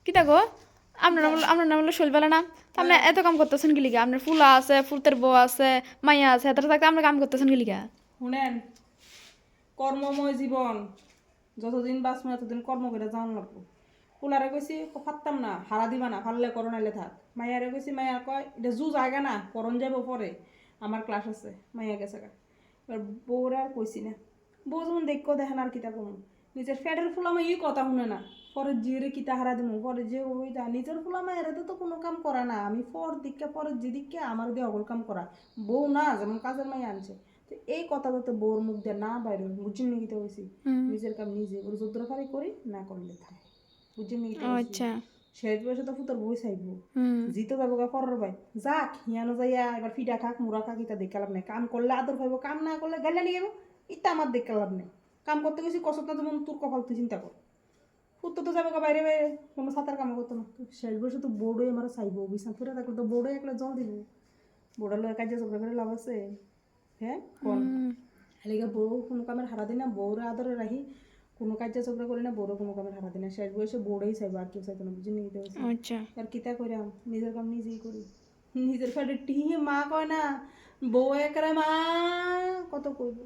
কিতা গো আপনার শৈল বেলা না আপনি এত কাম করতেছেন কি লিগা? আপনার ফুলা আছে, ফুলতের বউ আছে, মাইয়া আছে, এত থাকতে আপনি কাম করতেছেন কি লিগা? শুনেন, কর্মময় জীবন, যতদিন বাঁচবো এতদিন কর্ম করে যাওয়ান লাগবো। পোলারে কইছি পারতাম না, হারা দিবা না, পারলে করো নাইলে থাক। মাইয়ারে কইছি, মাইয়া কয় এটা জু জায়গা না, করণ যাবো পরে, আমার ক্লাস আছে। মাইয়া গেছে গা। এবার বউরা আর কইছি না। বউ যখন দেখো দেখেন আর কিতা কমু, নিজের ফ্যাটের ফুলামা ই কথা শুনে না, পরে জিরে কিতা হারা দিমু, পরে যে ওইটা নিজের ফুলামা এরাতে তো কোনো কাম করা না, আমি পর দিককে পরে যে দিককে আমার দিয়ে অগল কাম করা। বউ না যেমন কাজের মাইয়া আনছে, তো এই কথা তো বউর মুখ দিয়ে না বাইরে বুঝছেন নাকি? তো হয়েছি নিজের কাম নিজে ওর যদ্রফারি করি না করলে থাকে, বুঝছেন নাকি? তো আচ্ছা। শেষ বয়সে তো ফুতোর বই চাইবো, হুম। জিতো যাবো গা পরের ভাই, যাক হিয়ানো যাইয়া এবার ফিডা খাক মুড়া খাক ইটা দেখে লাভ নেই। কাম করলে আদর পাইবো, কাম না করলে গাইলা নিয়ে যাবো, ইটা আমার দেখে লাভ নেই। কাম করতে গেছি কষ্ট না, যেমন তোর কপাল তুই চিন্তা কর। ফুতো তো যাবে গা বাইরে বাইরে, কোনো সাঁতার কামে করতো না। শেষ বয়সে তো বোর্ডই আমার চাইবো, বিছনা তুলে থাকলে তো বোর্ডে একলা জল দিব, বোর্ডের লয় কাজে চক্র করে লাভ আছে? হ্যাঁ কোন এলাকা বউ কোনো কামের হারা দিই না, বউরে আদরে রাখি, কোনো কাজে চক্র করি না, বউরে কোনো কামের হারা দিই না। শেষ বয়সে বউরেই চাইবো, আর কেউ চাইতো না, বুঝি নিতে হয়েছে। আচ্ছা। আর কিতা করিয়াম, নিজের কাম নিজেই করি। নিজের ফ্যাটে টিহি মা কয় না, বউ একরে মা কত কইব।